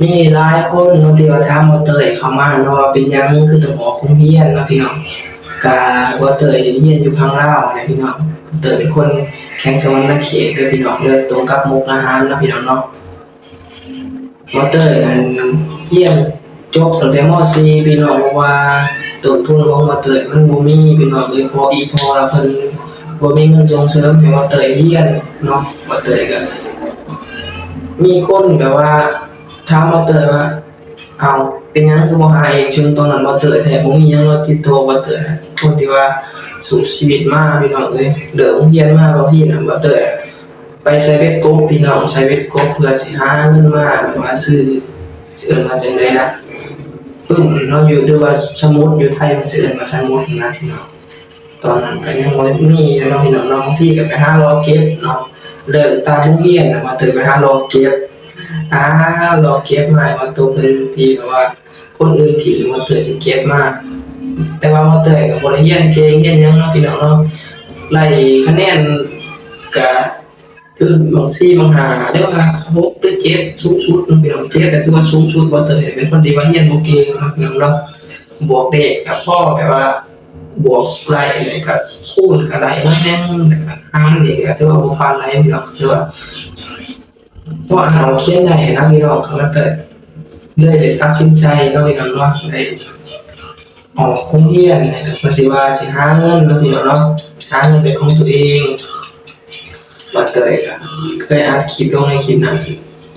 มีหลายคนเนาะที่ว่าถามบ่เตยเข้ามาเนาะว่าเป็นหยังคือต้องออกโรงเรียนเนาะพี่น้องก็บ่เตยเรียนอยู่พังลาวแหละพี่น้องเตยเป็นคนแขวงสะหวรรณเขตเด้อพี่น้องเด้อตรงกับมุกดาหารเนาะพี่น้องเนาะบ่เตยนั่นเรียนจบตั้งแต่ม. .4 พี่น้องเพราะว่าต้นทุนของบ่เตยมันบ่มีพี่น้องเอ้ยพอเพิ่นบ่มีเงินส่งเสริมให้บ่เตยเรียนเนาะบ่เตยก็มีคนแบบว่าถามบ่เตยว่าอ้าวเป็นหยังคือบ่หาเองซึ่งตอนนั้นบ่เตยแท้บ่มีหยังเนาะติดตัวบ่เตยคนที่ว่าสู้ชีวิตมาพี่น้องเอ้ยเลิกโรงเรียนมาบางทีน่ะบ่เตยไปใช้เบ็ดกบพี่น้องใช้เบ็ดกบเพื่อสิหาเงินมาแบบว่าซื้อสิเอิ้นว่าจั่งใดล่ะปึ้มเนาะอยู่หรือว่าสมุดอยู่ไทยมันสิเอิ้นว่าสมุดนะพี่น้องตอนนั้นก็ยังบ่มีเนาะพี่น้องเนาะบางทีก็ไปหารอเก็บเนาะเลิกตามโรงเรียนน่ะบ่เตยไปหารอเก็บ รอเก็บมาว่าตัวเพิ่นที่แบบว่าคนอื่นถิ่มว่าเตยสิเก็บมาแต่ว่าบ่เตยก็บ่ได้เรียนเก่งเรียนหยังเนาะพี่น้องเนาะไล่คะแนนก็คือบาง4บาง5หรือว่า6หรือ7สูงสุดเนาะพี่น้อง7ก็ถือว่าสูงสุดบ่เตยเป็นคนที่ว่าเรียนบ่เก่งเนาะพี่น้องเนาะบวกเลขก็พอแบบว่าบวกไล่แล้วก็คูณก็ได้มาแหน่งแล้วก็หารนี่ก็ถือว่าบ่ปานใดพี่น้องถือว่า เพราะว่าเราเขียนได้นะพี่น้องเขาแล้วเกิดเลยได้ตัดสินใจเนาะพี่น้องเนาะได้ออกโรงเรียนนะครับเพื่อสิว่าสิหาเงินเนาะพี่น้องเนาะหาเงินเป็นของตัวเองมาเตยก็เคยอัดคลิปลงในคลิปนั้น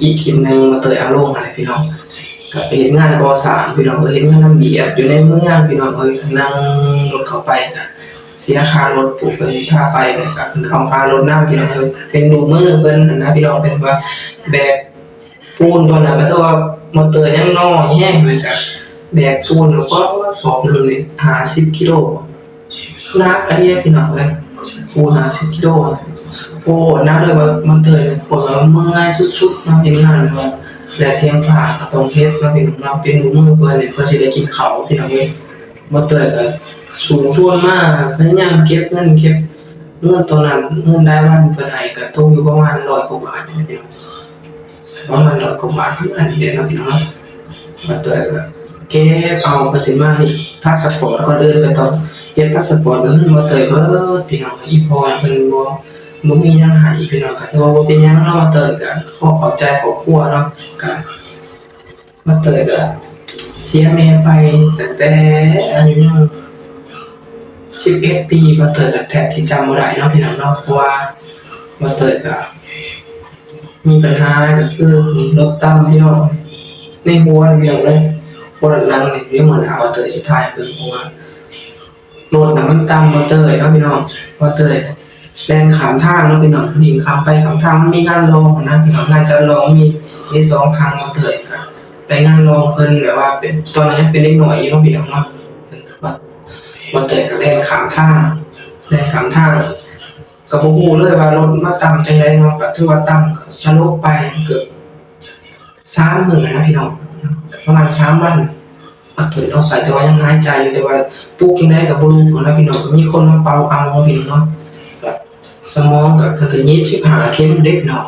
อีกคลิปหนึงมาเตยเอาลงให้พี่น้องก็ไปเฮ็ดงานก่อสร้างพี่น้องเฮ็ดงานนำเบียดอยู่ในเมืองพี่น้องก็นั่งรถเข้าไปก็เสียค่ารถผู้เพิ่นพาไปแล้วก็เพิ่นเข้าค่ารถนำพี่น้องเป็นดูมือเพิ่นนั่นนะพี่น้องเป็นว่าแบก ปูนตอนนั้นก็ถือว่ามอเตอร์ยังน้อยแฮงเลยก็แบกปูนก็สอบหนึงนี่50 กิโลหนักอันนี้พี่น้องเอ้ยปูน50 กิโลโอ้หนักเลยว่ามอเตอร์นี่ปวดแล้วเมื่อยสุดๆเนาะทีนี้หั่นว่าและเทียงฟ้าก็ต้องเฮ็ดเนาะพี่น้องเนาะเป็นมือเพิ่นนี่เพื่อสิได้กินข้าวพี่น้องเอ้ยมอเตอร์ก็สูงส่วนมากพยายามเก็บเงินตอนนั้นเงินรายวันเพิ่นให้ก็ตกอยู่ประมาณ100 กว่าบาทนี่พี่น้อง ประมาณ100 กว่าบาทประมาณนี้เด้อเนาะพี่น้องเนาะมาตัวก็เก็บเอาไปสิมาเฮ็ดพาสปอร์ตก่อนอื่นก็ต้องเฮ็ดพาสปอร์ตก็คือมาเตยเบิดพี่น้องอีพ่อเพิ่นบ่มีหยังให้พี่น้องก็ถือว่าบ่เป็นหยังเนาะมาเตยก็ขอเข้าใจครอบครัวเนาะก็มาเตยก็เสียแม่ไปตั้งแต่อายุยัง11 ปีมาเตยก็แทบสิจำบ่ได้เนาะพี่น้องเนาะเพราะว่ามาเตยก็ มีปัญหาก็คือรถต่ำพี่น้องในหัวนี่พี่น้องเลยบ่ด้านหลังนี่ยังเหมือนเอาเตยสิถ่ายเพิ่นเพราะว่ารถน่ะมันต่ำบ่เตยเนาะพี่น้องบ่เตยแล่นข้ามทางเนาะพี่น้องวิ่งข้ามไปข้ามทางมันมีงานรองนะพี่น้องงานจัดรองมี2ครั้งบ่เตยก็ไปงานรองเพิ่นแบบว่าเป็นตอนนั้นยังเป็นเด็กน้อยอยู่เนาะพี่น้องเนาะบ่เตยก็แล่นข้ามทางก็บ่ฮู้เลยว่ารถมาต่ำจังได๋เนาะก็ถือว่าต่ำก็สลบไปเกือบ3 มื้อนะพี่น้องประมาณ3 วันก็ตื่นออกไปแต่ว่ายังหายใจอยู่แต่ว่าปลุกจังได๋ก็บ่ลุกนะพี่น้องก็มีคนมาเป่าเอาพี่น้องเนาะก็สมองก็เพิ่นก็ยิบ15 เข็มเด้พี่น้อง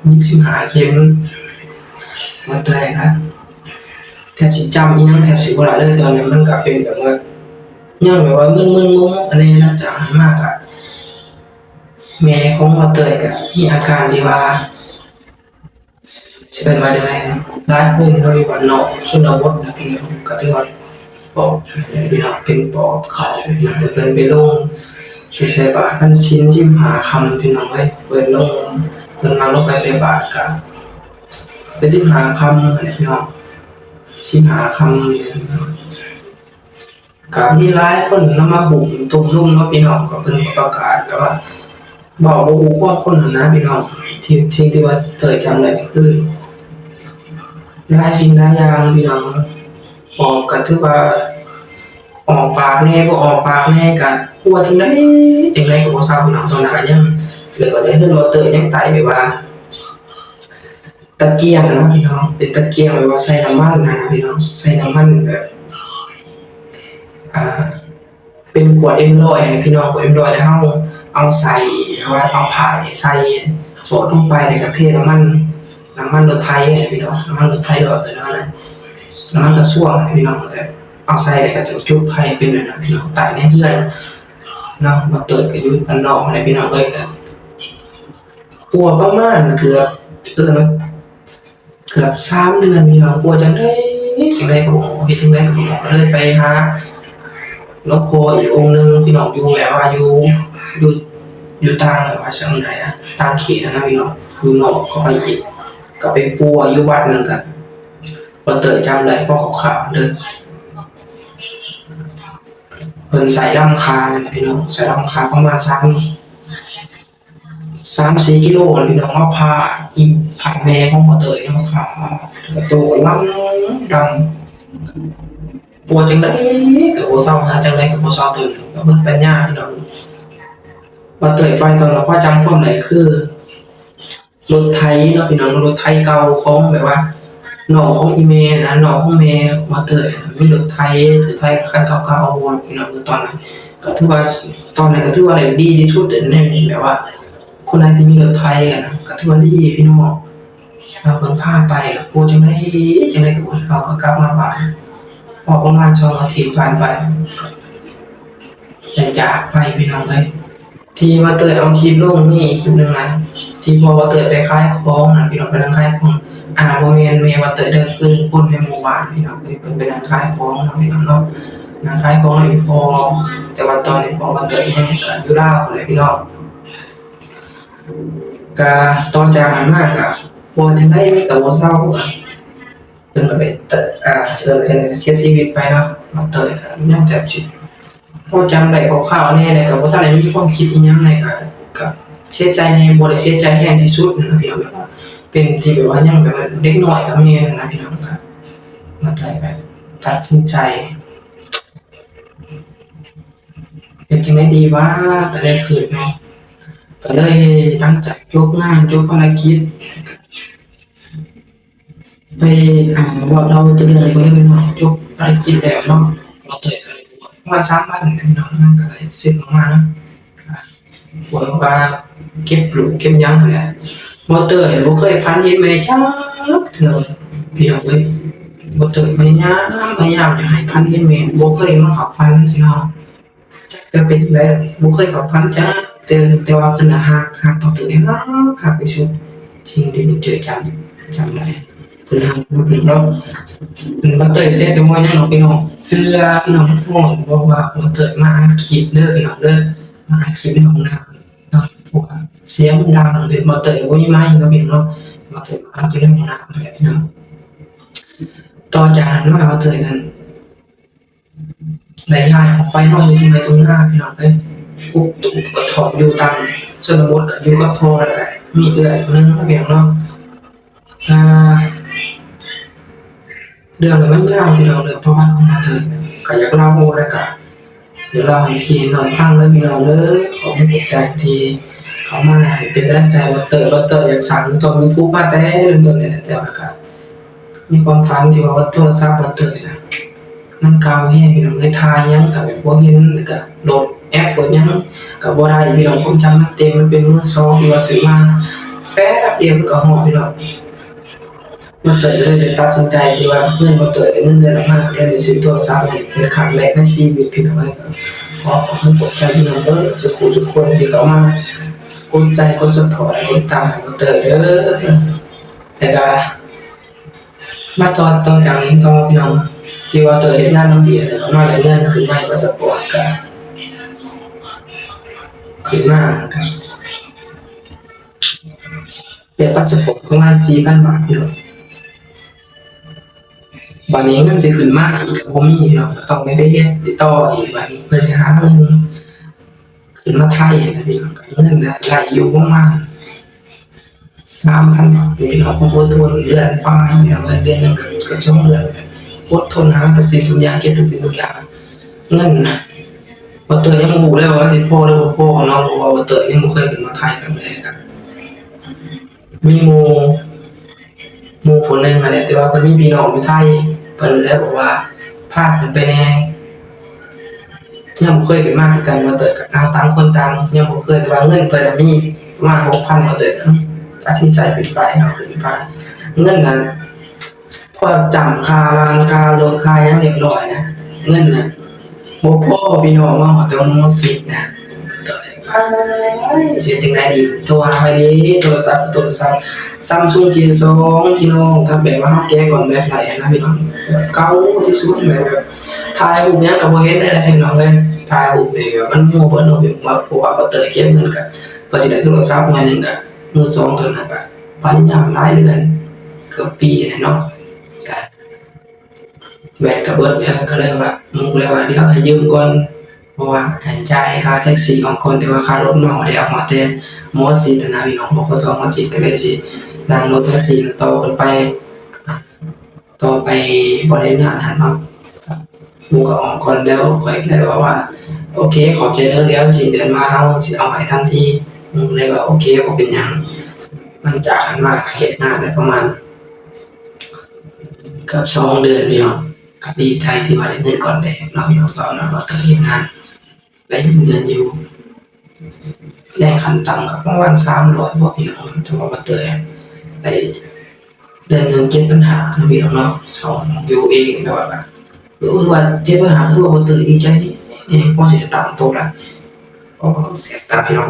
ยิบ15 เข็มว่าแต่ครับแทบสิจำอีหยังแทบสิบ่ได้เลยตอนนั้นมันก็เป็นแบบว่ายังแบบว่ามึนๆงงๆอันนี้นะจากนั้นมากอะ แม่ของบ่เตยก็มีอาการที่ว่าสิเป็นว่าจั่งใดนะหลายคนโดยบ้านนอกชนบทนะพี่น้องก็ถือว่าปอบพี่น้องเป็นปอบเขาพี่น้องเพิ่นไปลงไปใส่บาตรวันศีล15 ค่ำพี่น้องเอ้ยเพิ่นมาลงไปใส่บาตรก็เป็น15 ค่ำอันนี้พี่น้อง15 ค่ำก็มีหลายคนนำมาหุ้มตุ้มนุมเนาะพี่น้องก็เพิ่นก็ประกาศแบบว่า บอกบ่ฮู้ความคนนั้นนะพี่น้องที่สิ่งที่ว่าเกิดจำได้ก็คือหลายสิ่งหลายอย่างพี่น้องปอบก็ถือว่าออกปากแหน่บ่ออกปากแหน่ก็กลัวจังได๋ก็บ่ทราบพี่น้องตอนนั้นก็ยังเกิดว่าได้เฮือนบ่เตยยังไตแบบว่าตะเกียงอะเนาะพี่น้องเป็นตะเกียงแบบว่าใส่น้ำมันนะพี่น้องใส่น้ำมันแบบอ่าเป็นขวด M100 พี่น้องขวด M100 แล้วเฮาเอาใส่ว่าเอาผ้านี่ใส่สอดลงไปแล้วก็เทน้ำมัน น้ำมันรถไถพี่น้องน้ำมันรถไถดอกเนาะนะน้ำมันกระส่วงพี่น้องแบบเอาใส่แล้วก็จะจุดไฟเป็นเลยนะพี่น้องตายในเฮือนเนาะมาเติดก็อยู่กันนอกอะไรพี่น้องเอ้ยกันปัวประมาณเกือบ3เดือนพี่น้องปัวจังได๋ก็บ่เฮ็ดจังได๋ก็บ่ก็เลยไปหาหลวงพ่ออีกองค์นึงพี่น้องอยู่แบบว่าอยู่อยู่ต่างแบบว่าจังได๋ต่างเขตนะพี่น้องอยู่นอกก็ไปอีกก็ไปปัวอยู่วัดนึงก็บ่เตยจำได้เพราะขาวๆเด้อเพิ่นใส่ลำคาเนี่ยพี่น้องใส่ลำคาประมาณ3-4 กิโลนะพี่น้องมาผ่าอีผ่าแม่ของบ่เตยมาผ่าแล้วตัวก็ดำปวดจังได๋ก็บ่เซาหาจังได๋ก็บ่เซาตื่นก็เบิ่งปัญญาพี่น้องบ่เตยไปตอนนั้นพอจำความได้คือรถไถเนาะพี่น้องรถไถเก่าของแบบว่าน้องของอีแม่นะน้องของแม่บ่เตยมีรถไถคันเก่าๆพี่น้องตอนนั้นก็ถือว่าตอนนั้นก็ถือว่าได้ดีที่สุดในแบบว่าคนใดที่มีรถไถอะนะก็ถือว่าดีพี่น้องเพิ่นพาไปก็ปวดจังได๋ก็บ่เซาก็กลับมาบ้านพอประมาณ2อาทิตย์ผ่านไปก็ได้จากไปพี่น้องเอ้ยที่ว่าเตยเอาคลิปลงมีอีกคลิปนึงนะที่พอว่าเตยไปขายของนะพี่น้องไปนั่งขายของบ่แม่นแม่ว่าเตยเด้อคือคนในหมู่บ้านพี่น้องเพิ่นไปนั่งขายของเนาะพี่น้องเนาะนั่งขายของให้พอแต่ว่าตอนนี้พอว่าเตยยังก็อยู่ลาวนั่นแหละพี่น้องก็ต่อจากนั้นมาก็บ่จังได๋ก็บ่เซาเพิ่นก็ไปเสียชีวิตไปเนาะว่าเตยก็ยังแต่สิพอจำได้คร่าวๆแน่แต่ก็บ่ทันได้มีความคิดอิหยังเลยก็เสียใจแน่บ่ได้เสียใจแรงที่สุดนะพี่น้องแบบว่าเป็นที่แบบว่ายังแบบว่าเด็กน้อยกับแม่นั่นนะพี่น้องก็มาได้แบบตัดสินใจเฮ็ดจังได๋ดีวะก็ได้คิดเนาะก็เลยหลังจากจบงานจบภารกิจไปบอกเราจะเรื่องอะไรก็ได้เนาะจบภารกิจแล้วเนาะบ่เตยก็เลยบวชประมาณ3 วันพี่น้องมันก็เลยสึกออกมาเนาะบวชว่าเก็บปลูกเก็บหยังนั่นแหละบ่เตยบ่เคยฝันเห็นแม่จักเทื่อพี่น้องเอ้ยบ่เตยพยายามจะให้ฝันเห็นแม่บ่เคยมาเข้าฝันพี่น้องจักจะเป็นจังได๋บ่เคยเข้าฝันจักแต่ว่าเพิ่นน่ะฮักบ่เตยฮักที่สุดสิ่งที่เจอจำได้เพิ่นฮักเนาะบ่เตยเสร็จแล้วบ่ยังเนาะพี่น้องคือน้องฮ้อนบอกว่าบ่เตยมาอัดคลิปเด้อพี่น้องเด้อมาอัดคลิปในห้องน้ำเนาะเพราะว่าเสียงมันดังเป็นบ่เตยบ่มีไมค์เนาะพี่น้องบ่เตยมาอัดอยู่ในห้องน้ำนั่นแหละพี่น้องต่อจากนั้นมาบ่เตยนั้นได้ย้ายออกไปนอนอยู่ที่ไร่ตรงหน้าพี่น้องเอ้ยปลูกตุกกระท่อมอยู่ตามชนบทก็อยู่กับพ่อแล้วก็มีเอื้อยคนนึงเนาะพี่น้องเนาะอ่าเรื่องมันยาวพี่น้องเรื่องประวัติของบ่เตยก็อยากเล่าแล้วก็เดี๋ยวเล่าให้พี่น้องฟังเด้อพี่น้องเด้อขอบคุณใจที่เข้ามาให้เป็นกำลังใจบ่เตยอยากสร้างช่อง YouTube มาแต่เรื่องนี้แหละแต่ว่าก็มีความฝันที่ว่าโทรศัพท์บ่เตยน่ะมันเก่าแฮงพี่น้องเอ้ยถ่ายหยังก็แบบบ่เห็นแล้วก็โหลดแอปโหลดหยังก็บ่ได้พี่น้องความจำมันเต็มมันเป็นมือสองที่ว่าซื้อมาแป๊บเดียวมันก็ฮอดพี่น้องบ่เตยก็เลยได้ตัดสินใจที่ว่าเงินบ่เตยได้เงินเดือนออกมาก็เลยได้ซื้อโทรศัพท์ให้เป็นครั้งแรกในชีวิตพี่น้องเอ้ยขอขอบคุณใจพี่น้องเด้อทุกคนที่เข้ามากดใจกดซัปพอร์ตกดตามให้บ่เตยเด้อแต่ก็มาต่อจากนี้ต่อพี่น้องที่ว่าเตยเฮ็ดงานนำเบียร์แล้วก็มาได้เงินขึ้นมาให้พาสปอร์ตก็ขึ้นมาก็เป็นพาสปอร์ตประมาณ 4,000 บาทพี่น้องบัดนี้เงินสิขึ้นมาอีกก็บ่มีพี่น้องก็ต้องไปเฮ็ดติดต่ออีกบัดนี้เพื่อสิหาเงินขึ้นมาไทยนะพี่น้องก็เงินไหลอยู่ประมาณ 3,000 บาทพี่น้องผมอดทนเดือนปลายพี่น้องเดือนนึงก็เกือบ2 เดือนอดทนหาสติทุกอย่างเก็บสติทุกอย่างเงินน่ะบ่เตยยังบ่รู้เลยว่าสิพอหรือบ่พอเนาะเพราะว่าบ่เตยยังบ่เคยขึ้นมาไทยครั้งแรกอะมีหมู่ผู้หนึงนั่นแหละแต่ว่าเพิ่นมีพี่น้องอยู่ไทยเพิ่นเลยบอกว่าพาขึ้นไปแหน่ยังบ่เคยขึ้นมาคือกันบ่เตยก็ต่างคนต่างยังบ่เคยแต่ว่าเงินเพิ่นน่ะมีประมาณ 6,000 บ่เตยเนาะ ตัดสินใจขึ้นไปเนาะขึ้นไปเงินนั้นพอจำค่าร้านค่ารถค่าหยังเรียบร้อยนะเงินน่ะบ่พอพี่น้องมาฮอดแต่ม.10นะเสียจังได๋ดีโทรหาไปดิโทรศัพท์ Samsung J2 พี่น้องถ้าแบบว่าเฮาแกะก่อนแบตไหลนะพี่น้องเก่าที่สุดเลยแบบถ่ายรูปหยังก็บ่เห็นได้แหละพี่น้องเอ้ยถ่ายรูปนี่แบบมันมั่วเบิดเนาะแบบว่าเพราะว่าบ่เตยเก็บเงินก็พอสิได้โทรศัพท์มาหนึงก็มือสองเท่านั้นก็พยายามหลายเดือนเกือบปีเลยเนาะก็แบตก็เบิดก็เลยว่าหมู่ก็เลยว่าเดี๋ยวให้ยืมก่อนเพราะว่าให้จ่ายค่าแท็กซี่ออกก่อนแต่ว่าค่ารถมาบ่ได้เอามาแต่ม.10นั่นนะพี่น้องบขส. ม.10ก็เลยสินั่งรถแท็กซี่ต่อขึ้นไปต่อไปบ่ได้งานหั้นเนาะหมู่ก็ออกก่อนแล้วข้อยก็เลยว่าโอเคขอบใจเด้อเดี๋ยวสิ้นเดือนมาเฮาสิเอาให้ทันทีหมู่ก็เลยว่าโอเคบ่เป็นหยังมันจากหันมาก็เฮ็ดงานได้ประมาณเกือบ2 เดือนพี่น้องก็ดีใจที่ว่าได้เงินก้อนแรกเนาะพี่น้องตอนนั้นว่าเฮ็ดงานได้เงินเดือนอยู่แรงขั้นต่ำก็ประมาณ300บ่พี่น้องแต่ว่าบ่เตยได้เดือนหนึง7,500เนาะพี่น้องเนาะสองอยู่เองแต่ว่าว่า7,500คือว่าบ่เตยดีใจนี่พอสิจะตามโตแล้วก็เสียตาพี่น้อง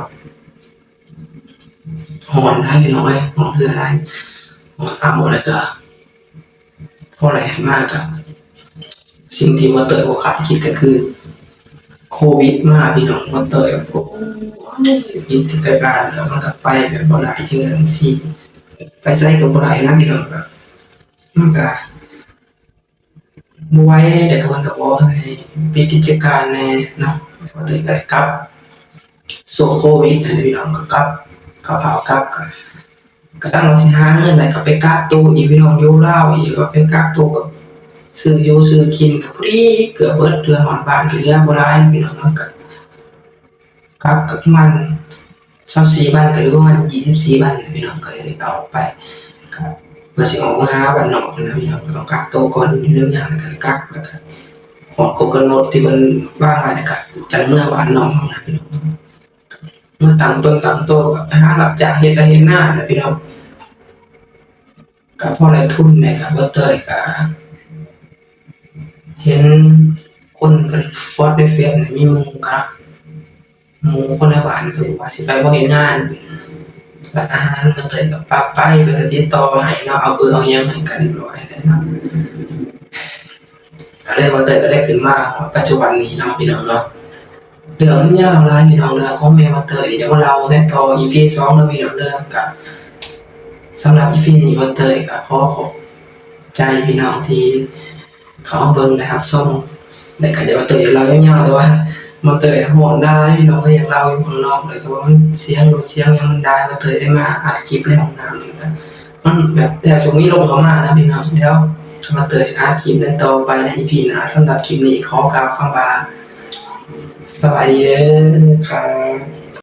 ฮ้อนหลายพี่น้องเอ้ยฮ้อนคือหลายฮ้อนอาบหมดแล้วก็พอแลมากก็สิ่งที่บ่เตยบ่คาดคิดก็คือโควิดมาพี่น้องบ่เตยโอ้ยปิดกิจการก็มันก็ไปแบบบ่ได้จังจังซี่ไปไสก็บ่ได้นะพี่น้องก็มันก็บ่ไหวแต่ก็มันก็บ่ให้ปิดกิจการแหน่เนาะบ่เตยก็กลับช่วงโควิดนั่นแหละพี่น้องก็กลับก็ตั้งว่าสิหาเงินได้ก็ไปกักตัวอีกพี่น้องอยู่ลาวอีกก็ไปกักตัวก็ซื้ออยู่ซื้อกินก็พอดีเกือบเบิดเดือนฮอดบ้านก็เหลือบ่หลายพี่น้องเนาะก็กลับก็ประมาณ24วันก็อยู่ประมาณ24วันพี่น้องก็เลยเอาไปก็เพื่อสิออกมาหาบ้านนอกนะพี่น้องก็ต้องกักตัวก่อนเรื่องหยังก็กักแล้วก็ฮอดครบกำหนดที่เพิ่นวางไว้แล้วก็จังเมื่อบ้านนอกเฮานะพี่น้องเมื่อตั้งต้นตั้งโตก็ไปหารับจ้างเฮ็ดไร่เฮ็ดนาน่ะพี่น้องก็พอได้ทุนเนี่ยก็บ่เตยก็เห็นคนเพิ่นโพสต์ในเฟซน่ะมีหมู่คนในบ้านเพิ่นว่าสิไปบ่เฮ็ดงานร้านอาหารเพิ่นเตยก็ปรับไปเพิ่นก็ติดต่อให้เนาะเอาเบอร์เอาหยังให้กันเรียบร้อยแล้วเนาะก็เลยบ่เตยก็ได้ขึ้นมาฮอดปัจจุบันนี้เนาะพี่น้องเนาะเรื่องมันยาวหลายพี่น้องเรื่องของแม่บ่เตยเดี๋ยวมาเล่าในต่อ EP 2เนาะพี่น้องเด้อก็สำหรับ EP นี้บ่เตยก็ขอขอบใจพี่น้องที่เขามาเบิ่งและรับชมแล้วก็อย่าบ่เตยเล่ายาวๆแต่ว่าบ่เตยฮ้อนหลายพี่น้องก็อยากเล่าอยู่ข้างนอกเลยแต่ว่ามันเสียงรถเสียงหยังมันดังบ่เตยได้มาอัดคลิปในห้องน้ำนี่ก็มันแบบแทบจะบ่มีลมเข้ามานะพี่น้องเดี๋ยวบ่เตยสิอัดคลิปในต่อไปใน EP หน้าสำหรับคลิปนี้ขอกล่าวคำว่าสวัสดีเด้อครับ